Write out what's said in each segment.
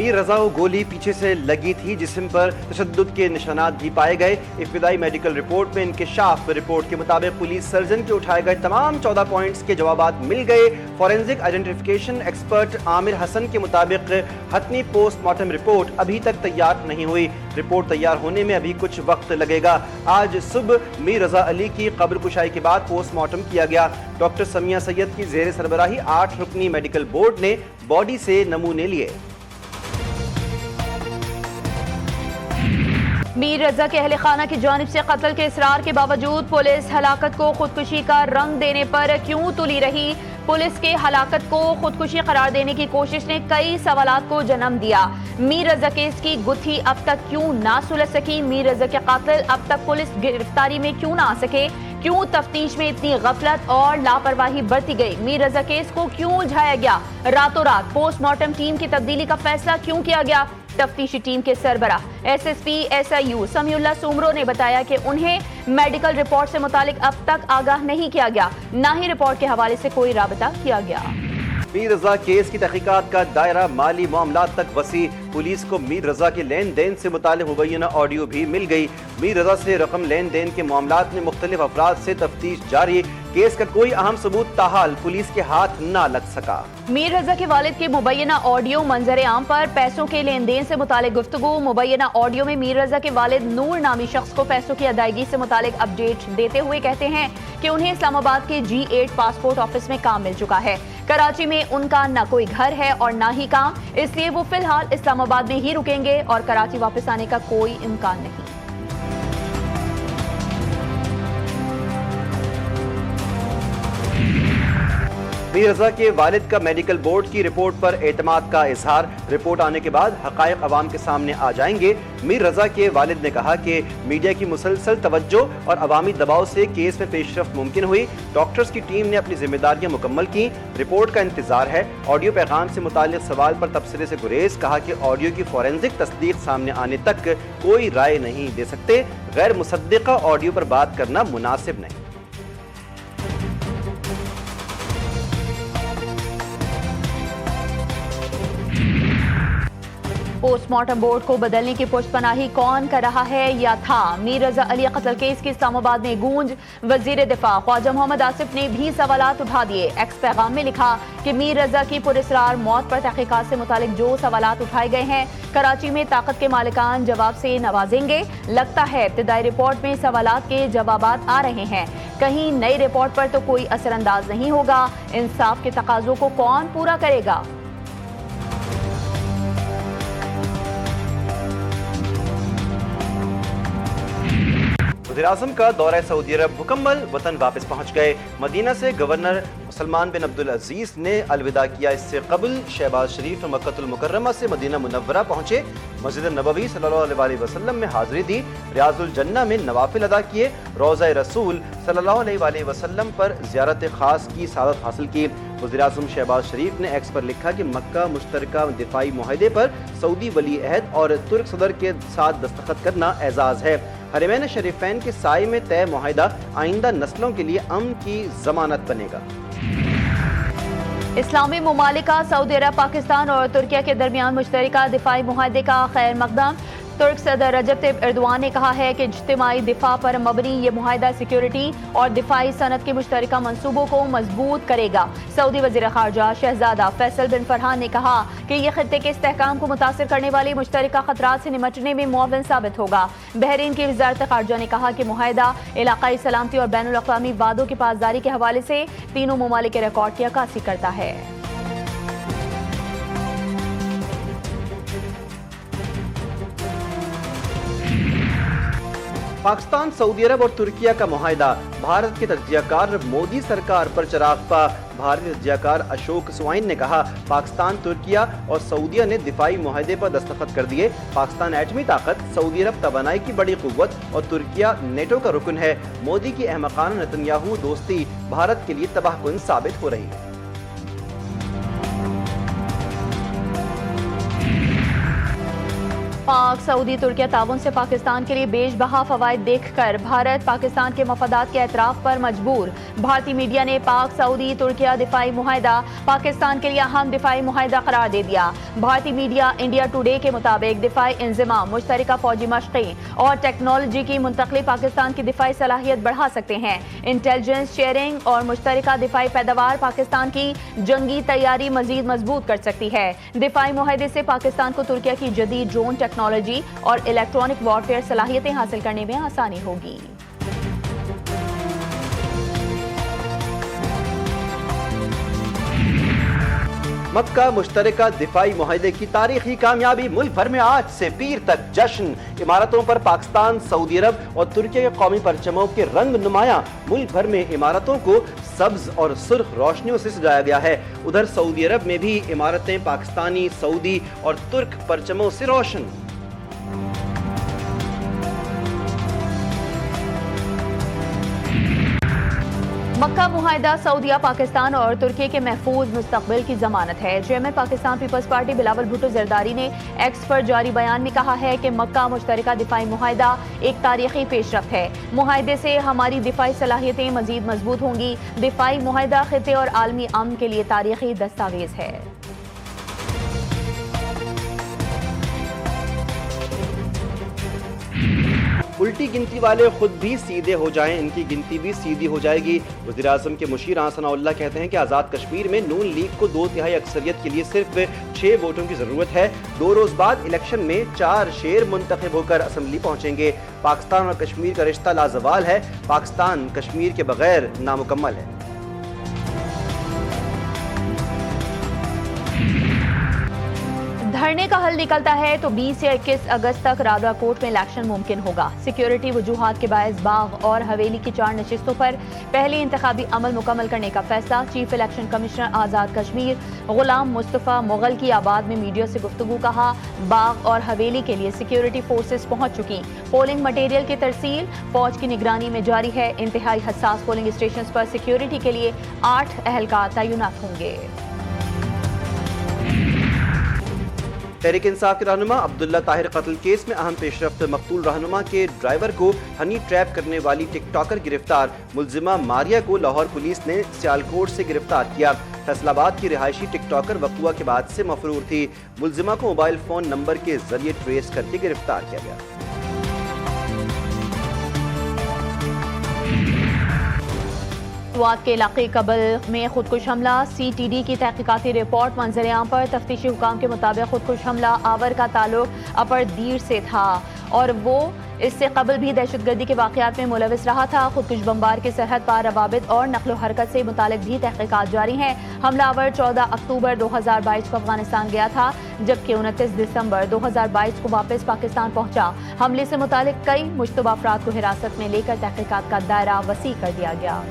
میر رضا کو گولی پیچھے سے لگی تھی، جسم پر تشدد کے نشانات بھی پائے گئے۔ ابتدائی میڈیکل رپورٹ میں انکشاف رپورٹ کے مطابق پولیس سرجن کے اٹھائے گئے تمام 14 پوائنٹس کے جوابات مل گئے۔ فورینزک آئیڈینٹیفیکیشن ایکسپرٹ عامر حسن کے مطابق حتمی پوسٹ مارٹم رپورٹ ابھی تک تیار نہیں ہوئی۔ رپورٹ تیار ہونے میں ابھی کچھ وقت لگے گا۔ آج صبح میر رضا علی کی قبر کشائی کے بعد پوسٹ مارٹم کیا گیا۔ ڈاکٹر سمیہ سید کی زیر سربراہی 8 رکنی میڈیکل بورڈ نے باڈی سے نمونے لیے۔ میر رضا کے اہل خانہ کی جانب سے قتل کے اصرار کے باوجود پولیس ہلاکت کو خودکشی کا رنگ دینے پر کیوں تلی رہی؟ پولیس کے ہلاکت کو خودکشی قرار دینے کی کوشش نے کئی سوالات کو جنم دیا۔ میر رضا کیس کی گتھی اب تک کیوں نہ سلجھ سکی؟ میر رضا کے قاتل اب تک پولیس گرفتاری میں کیوں نہ آ سکے؟ کیوں تفتیش میں اتنی غفلت اور لاپرواہی برتی گئی؟ میر رضا کیس کو کیوں الجھایا گیا؟ راتوں رات پوسٹ مارٹم ٹیم کی تبدیلی کا فیصلہ کیوں کیا گیا؟ تفتیشی ٹیم کے سربراہ S S P S I U Sami Ullah Soomro نے بتایا کہ انہیں میڈیکل رپورٹ سے متعلق اب تک آگاہ نہیں کیا گیا، نہ ہی رپورٹ کے حوالے سے کوئی رابطہ کیا گیا۔ میر رضا کیس کی تحقیقات کا دائرہ مالی معاملات تک وسیع۔ پولیس کو میر رضا کے لین دین سے متعلق مبینہ آڈیو بھی مل گئی۔ میر رضا سے رقم لین دین کے معاملات میں مختلف افراد سے تفتیش جاری۔ کیس کا کوئی اہم ثبوت تاحال پولیس کے ہاتھ نہ لگ سکا۔ میر رضا کے والد کے مبینہ آڈیو منظر عام پر پیسوں کے لین دین سے متعلق گفتگو۔ مبینہ آڈیو میں میر رضا کے والد نور نامی شخص کو پیسوں کی ادائیگی سے متعلق اپڈیٹ دیتے ہوئے کہتے ہیں کہ انہیں اسلام آباد کے G8 پاسپورٹ آفس میں کام مل چکا ہے۔ کراچی میں ان کا نہ کوئی گھر ہے اور نہ ہی کام، اس لیے وہ فی الحال اسلام آباد میں ہی رکیں گے اور کراچی واپس آنے کا کوئی امکان نہیں۔ میر رضا کے والد کا میڈیکل بورڈ کی رپورٹ پر اعتماد کا اظہار۔ رپورٹ آنے کے بعد حقائق عوام کے سامنے آ جائیں گے۔ میر رضا کے والد نے کہا کہ میڈیا کی مسلسل توجہ اور عوامی دباؤ سے کیس میں پیش رفت ممکن ہوئی۔ ڈاکٹرز کی ٹیم نے اپنی ذمہ داریاں مکمل کی، رپورٹ کا انتظار ہے۔ آڈیو پیغام سے متعلق سوال پر تبصرے سے گریز، کہا کہ آڈیو کی فورینزک تصدیق سامنے آنے تک کوئی رائے نہیں دے سکتے۔ غیر مصدقہ آڈیو پر بات کرنا مناسب نہیں۔ پوسٹ مارٹم بورڈ کو بدلنے کی پشت پناہی کون کر رہا ہے یا تھا؟ میر رضا علی قتل کیس کی اسلام آباد میں گونج۔ وزیر دفاع خواجہ محمد آصف نے بھی سوالات اٹھا دیے۔ ایکس پیغام میں لکھا کہ میر رضا کی پراسرار موت پر تحقیقات سے متعلق جو سوالات اٹھائے گئے ہیں کراچی میں طاقت کے مالکان جواب سے نوازیں گے۔ لگتا ہے ابتدائی رپورٹ میں سوالات کے جوابات آ رہے ہیں، کہیں نئی رپورٹ پر تو کوئی اثر انداز نہیں ہوگا۔ انصاف کے تقاضوں کو کون پورا کرے گا؟ وزیراعظم کا دورہ سعودی عرب مکمل، وطن واپس پہنچ گئے۔ مدینہ سے گورنر سلمان بن عبدالعزیز نے الوداع کیا۔ اس سے قبل شہباز شریف مکہ المکرمہ سے مدینہ منورہ پہنچے، مسجد نبوی صلی اللہ علیہ وسلم میں حاضری دی، ریاض الجنہ میں نوافل ادا کیے، روضہ رسول صلی اللہ علیہ وسلم پر زیارت خاص کی سعادت حاصل کی۔ وزیراعظم شہباز شریف نے ایکس پر لکھا کہ مکہ مشترکہ دفاعی معاہدے پر سعودی ولی عہد اور ترک صدر کے ساتھ دستخط کرنا اعزاز ہے۔ حرمین شریفین کے سائے میں طے معاہدہ آئندہ نسلوں کے لیے امن کی ضمانت بنے گا۔ اسلامی ممالک کا سعودی عرب، پاکستان اور ترکیہ کے درمیان مشترکہ دفاعی معاہدے کا خیر مقدم۔ ترک صدر رجب طیب ایردوان نے کہا ہے کہ اجتماعی دفاع پر مبنی یہ معاہدہ سیکیورٹی اور دفاعی صنعت کے مشترکہ منصوبوں کو مضبوط کرے گا۔ سعودی وزیر خارجہ شہزادہ فیصل بن فرحان نے کہا کہ یہ خطے کے استحکام کو متاثر کرنے والی مشترکہ خطرات سے نمٹنے میں معاون ثابت ہوگا۔ بحرین کی وزارت خارجہ نے کہا کہ معاہدہ علاقائی سلامتی اور بین الاقوامی وعدوں کی پاسداری کے حوالے سے تینوں ممالک کے ریکارڈ کی عکاسی کرتا ہے۔ پاکستان، سعودی عرب اور ترکیہ کا معاہدہ، بھارت کے تجزیہ کار مودی سرکار پر چراغ پا۔ بھارتی تجزیہ کار اشوک سوائن نے کہا پاکستان، ترکیہ اور سعودیہ نے دفاعی معاہدے پر دستخط کر دیے۔ پاکستان ایٹمی طاقت، سعودی عرب توانائی کی بڑی قوت اور ترکیہ نیٹو کا رکن ہے۔ مودی کی احمقانہ نتنیاہو دوستی بھارت کے لیے تباہ کن ثابت ہو رہی ہے۔ पाक सऊदी तुर्किया ताउन से पाकिस्तान के लिए बेशबहा फवायद देखकर भारत पाकिस्तान के मफादात के एतराफ पर मजबूर। भारतीय मीडिया ने पाक सऊदी तुर्किया दिफाई मुआहदा पाकिस्तान के लिए अहम दिफाई मुआहदा करार दे दिया। भारतीय मीडिया इंडिया टुडे के मुताबिक दिफाई इंजमाम, मुश्तरका फौजी मशक़ें और टेक्नोलॉजी की मुंतकली पाकिस्तान की दिफाई सलाहियत बढ़ा सकते हैं। इंटेलिजेंस शेयरिंग और मुश्तरका दिफाई पैदावार पाकिस्तान की जंगी तैयारी मजीद मजबूत कर सकती है। दिफाई मुआहदे से पाकिस्तान को तुर्किया की जदीद ड्रोन टेक्नोलॉजी और इलेक्ट्रॉनिक वॉरफेयर सलाहियतें हासिल करने में आसानी होगी। मक्का मुश्तरका दिफाई मुआहदे की तारीखी कामयाबी, मुल्क भर में आज से पीर तक जश्न। इमारतों पर पाकिस्तान, सऊदी अरब और तुर्किया के कौमी परचमों के रंग नुमाया। मुल्क भर में इमारतों को सब्ज और सुर्ख रोशनियों से सजाया गया है। उधर सऊदी अरब में भी इमारतें पाकिस्तानी, सऊदी और तुर्क परचमों से रोशन। मक्का मुआहदा सऊदीया, पाकिस्तान और तुर्की के महफूज मुस्तकबिल की जमानत है। Chairman Pakistan peoples party Bilawal Bhutto Zardari ने एक्स पर जारी बयान में कहा है कि मक्का मुश्तरका दिफाई मुआहदा एक तारीखी पेशरफ्त है। मुआहदे से हमारी दिफाई सलाहियतें मजीद मजबूत होंगी। दिफाई मुआहदा खिते और आलमी अमन के लिए तारीखी दस्तावेज है। उल्टी गिनती वाले खुद भी सीधे हो जाएं, इनकी गिनती भी सीधी हो जाएगी। वज़ीर आज़म के मुशीर सनाउल्लाह कहते हैं कि आज़ाद कश्मीर में नून लीग को 2/3 अक्सरियत के लिए सिर्फ 6 वोटों की ज़रूरत है। 2 रोज़ बाद इलेक्शन में 4 शेर मुंतखब होकर असम्बली पहुंचेंगे। पाकिस्तान और कश्मीर का रिश्ता लाजवाल है। पाकिस्तान कश्मीर के बगैर नामुकम्मल है। धरने का हल निकलता है तो 20 या 21 अगस्त तक रावलाकोट में इलेक्शन मुमकिन होगा। सिक्योरिटी वजूहात के बायस बाग और हवेली की 4 नशिस्तों पर पहले इंतखाबी अमल मुकम्मल करने का फैसला। Chief election commissioner Azad Kashmir गुलाम मुस्तफ़ा मुगल की आबाद में मीडिया से गुफ्तगू। कहा, बाग और हवेली के लिए सिक्योरिटी फोर्सेस पहुंच चुकी। पोलिंग मटेरियल की तरसील फौज की निगरानी में जारी है। इंतहाई हसास पोलिंग स्टेशन पर सिक्योरिटी के लिए 8 एहलकार तैनात होंगे। तहरीक इंसाफ के रहनुमा अब्दुल्ला ताहिर कत्ल केस में अहम पेशरफ्त। मकतूल रहनुमा के ड्राइवर को हनी ट्रैप करने वाली टिकटॉकर गिरफ्तार। मुलजिमा मारिया को लाहौर पुलिस ने सियालकोट से गिरफ्तार किया। फैसलाबाद की रिहायशी टिकटॉकर वक़ुआ के बाद से मफरूर थी। मुलजिमा को मोबाइल फोन नंबर के जरिए ट्रेस करके गिरफ्तार किया गया। स्वात के इलाके कबल में खुदकुश हमला। CTD की तहकीकाती रिपोर्ट मंजर-ए-आम पर तफ्तीशी हुकाम के मुताबिक खुदकुश हमला आवर का ताल्लुक अपरदीर से था और वो इससे कबल भी दहशतगर्दी के वाक़यात में मुलविस रहा था। खुदकुश बमबार के सरहद पार रवाबित और नकलो हरकत से मुतालिक भी तहकीकात जारी हैं। हमलावर 14 अक्टूबर 2022 को अफगानिस्तान गया था, जबकि 29 दिसंबर 2022 को वापस पाकिस्तान पहुंचा। हमले से मुतालिक कई मुश्तबा अफराद को हिरासत में लेकर तहकीकात का दायरा वसी कर दिया गया।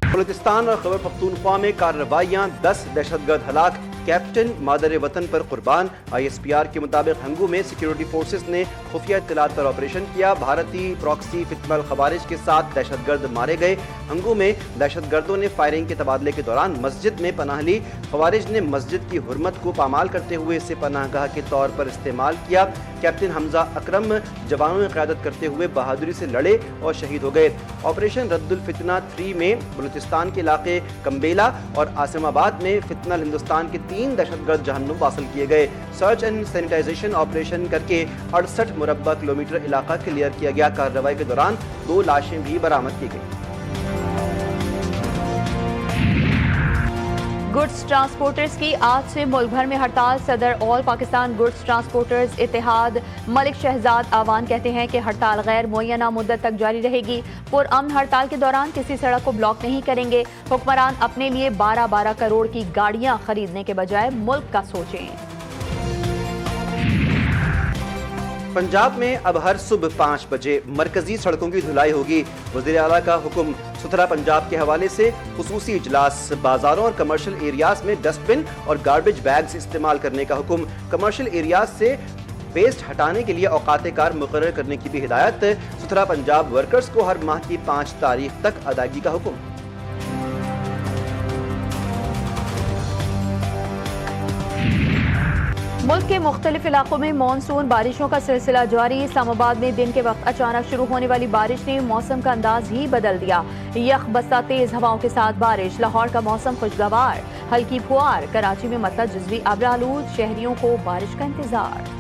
बलूचिस्तान और खैबर पख्तूनख्वा में कार्रवाइयां, 10 दहशतगर्द हलाक। कैप्टन मादर वतन पर कुर्बान। ISPR के मुताबिक हंगू में सिक्योरिटी फोर्सेस ने खुफिया इत्तलात पर ऑपरेशन किया। भारतीय प्रॉक्सी फितनल खवारिज के साथ दहशतगर्द मारे गए। हंगू में दहशतगर्दों ने फायरिंग के तबादले के दौरान मस्जिद में पनाह ली। खवारिज ने मस्जिद की हुर्मत को पामाल करते हुए इसे पनाहगाह के तौर पर इस्तेमाल किया। कैप्टन हमजा अकरम जवानों में क़यादत करते हुए बहादुरी से लड़े और शहीद हो गए। ऑपरेशन रद्दुल फितना 3 में बलूचिस्तान के इलाके कम्बेला और आसिमाबाद में फितनल हिंदुस्तान के 3 दहशतगर्द जहन्नुम हासिल किए गए। सर्च एंड सैनिटाइजेशन ऑपरेशन करके 68 मुरब्बा किलोमीटर इलाका क्लियर किया गया। कार्रवाई के दौरान 2 लाशें भी बरामद की गई। गुड्स ट्रांसपोर्टर्स की आज से मुल्क भर में हड़ताल। सदर ऑल पाकिस्तान गुड्स ट्रांसपोर्टर्स इत्तेहाद मलिक शहजाद आवान कहते हैं कि हड़ताल गैर मुअय्यना मुद्दत तक जारी रहेगी। पुरअमन हड़ताल के दौरान किसी सड़क को ब्लॉक नहीं करेंगे। हुक्मरान अपने लिए 12-12 करोड़ की गाड़ियां खरीदने के बजाय मुल्क का सोचें। पंजाब में अब हर सुबह 5 बजे मरकजी सड़कों की धुलाई होगी। वज़ीर आला का हुक्म। सुथरा पंजाब के हवाले से खुसूसी इजलास। बाजारों और कमर्शियल एरियाज में डस्टबिन और गार्बेज बैग्स इस्तेमाल करने का हुक्म। कमर्शियल एरियाज से वेस्ट हटाने के लिए औकात कार मुकर्रर करने की भी हिदायत। सुथरा पंजाब वर्कर्स को हर माह की 5 तारीख तक अदायगी का हुक्म। मुल्क के मुख्तलिफ इलाकों में मानसून बारिशों का सिलसिला जारी। इस्लामाबाद में दिन के वक्त अचानक शुरू होने वाली बारिश ने मौसम का अंदाज ही बदल दिया। यख बस्ता तेज हवाओं के साथ बारिश। लाहौर का मौसम खुशगवार, हल्की फुहार। कराची में मतलब जुज़वी अब्रालूद, शहरियों को बारिश का इंतजार।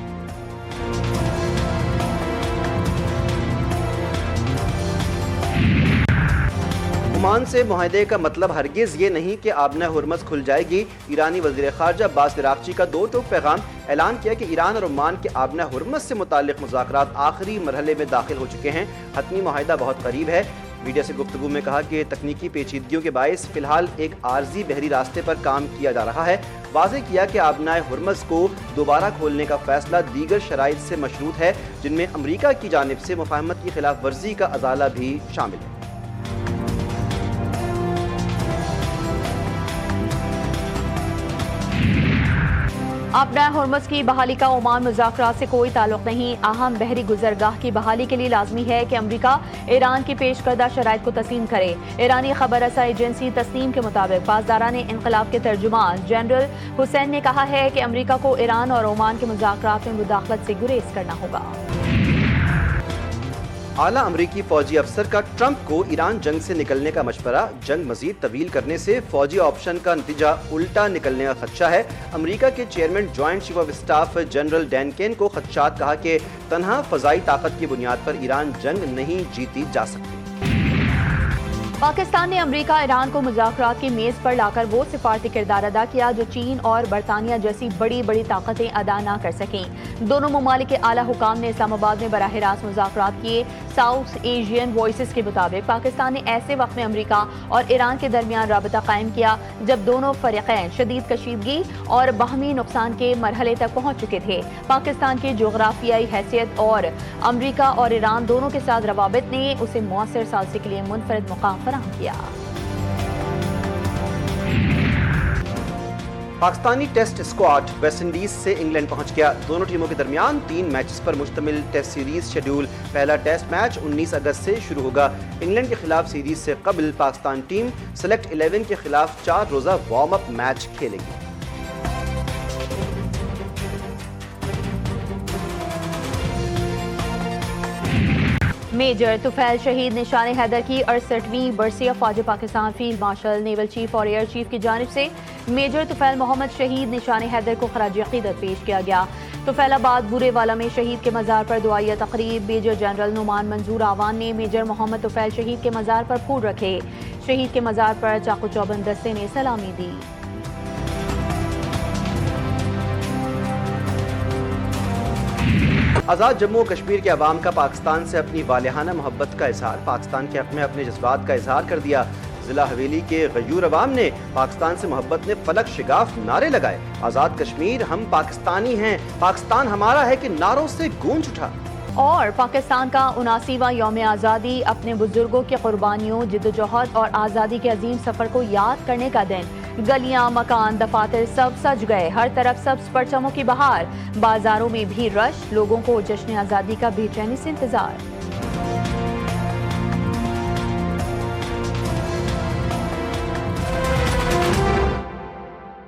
ओमान से मुआहदे का मतलब हरगिज ये नहीं कि आबना हुर्मस खुल जाएगी। ईरानी वज़ीर ख़ारजा अब्बास इराक़ची का दो टूक पैगाम। ऐलान किया कि ईरान और ओमान के आबना हुर्मस से मुताल्लिक़ मुज़ाकरात आखिरी मरहले में दाखिल हो चुके हैं। हतमी मुआहदा बहुत करीब है। मीडिया से गुफ्तगू में कहा कि तकनीकी पेचीदगियों के बायस फ़िलहाल एक आर्जी बहरी रास्ते पर काम किया जा रहा है। वाज़ेह किया कि आबना हुर्मस को दोबारा खोलने का फ़ैसला दीगर शराइत से मशरूत है, जिनमें अमरीका की जानिब से मुफ़ाहमत की खिलाफ वर्जी का अज़ाला भी शामिल है। आबना हुर्मस की बहाली का ओमान मुज़ाकरात से कोई ताल्लुक नहीं। अहम बहरी गुजरगाह की बहाली के लिए लाजमी है कि अमरीका ईरान की पेश करदा शराइत को तस्लीम करे। ईरानी खबर रसा एजेंसी तस्नीम के मुताबिक पासदारान इंक़िलाब के तर्जुमान जनरल हुसैन ने कहा है कि अमरीका को ईरान और ओमान के मुज़ाकरात में मुदाखलत से गुरेज करना होगा। आला अमरीकी फौजी अफसर का ट्रंप को ईरान जंग से निकलने का मशवरा। जंग मजीद तवील करने से फौजी ऑप्शन का नतीजा उल्टा निकलने का खदशा है। अमरीका के chairman joint chief of staff general Dan Caine को खदशात। कहा कि तन्हा फ़ज़ाई ताकत की बुनियाद पर ईरान जंग नहीं जीती जा सकती। पाकिस्तान ने अमरीका ईरान को मुज़ाकरात की मेज़ पर लाकर वो सिफारती किरदार अदा किया जो चीन और बरतानिया जैसी बड़ी बड़ी ताकतें अदा ना कर सकें। दोनों ममालिक के आला हुकाम ने इस्लामाबाद में बराह रास्त मुज़ाकरात किए। साउथ एशियन वॉइसेस के मुताबिक पाकिस्तान ने ऐसे वक्त में अमरीका और ईरान के दरमियान राबता कायम किया जब दोनों फरीक़ैन शदीद कशीदगी और बाहमी नुकसान के मरहले तक पहुँच चुके थे। पाकिस्तान की जोग्राफियाई हैसियत और अमरीका और ईरान दोनों के साथ रवाबित ने उसे मौसर सालसी के लिए मुनफरद मुकाम किया। पाकिस्तानी टेस्ट स्क्वाड वेस्ट इंडीज से इंग्लैंड पहुंच गया। दोनों टीमों के दरमियान 3 मैचेस पर मुश्तमिल टेस्ट सीरीज शेड्यूल। पहला टेस्ट मैच 19 अगस्त से शुरू होगा। इंग्लैंड के खिलाफ सीरीज से कबल पाकिस्तान टीम सेलेक्ट 11 के खिलाफ 4 रोजा वार्म अप मैच खेलेगी। मेजर तुफैल शहीद निशान हैदर की 68वीं बरसी फ़ौज Pakistan field marshal naval chief और एयर चीफ की जानिब से मेजर तुफैल मोहम्मद शहीद निशान हैदर को खराज अक़ीदत पेश किया गया। तुफैलाबाद बुरेवाला में शहीद के मज़ार पर दुआया तकरीब। मेजर जनरल नुमान मंजूर आवान ने मेजर मोहम्मद तुफैल शहीद के मज़ार पर फूल रखे। शहीद के मज़ार पर चाकू चौबंद दस्ते ने सलामी दी। आज़ाद जम्मू और कश्मीर के अवाम का पाकिस्तान से अपनी वालिहाना मोहब्बत का इजहार। पाकिस्तान के हक़ में अपने जज्बात का इजहार कर दिया। जिला हवेली के गयूर अवाम ने पाकिस्तान से मोहब्बत में फलक शिगाफ नारे लगाए। आज़ाद कश्मीर हम पाकिस्तानी हैं, पाकिस्तान हमारा है के नारों से गूंज उठा। और पाकिस्तान का 79वां यौम आज़ादी अपने बुजुर्गों की कुर्बानियों, जिद्दोजहद और आज़ादी के अजीम सफ़र को याद करने का दिन। गलियां, मकान, दफातर सब सज गए। हर तरफ सब्ज़ परचमों की बहार। बाजारों में भी रश। लोगों को जश्न आज़ादी का बेचैनी से इंतजार।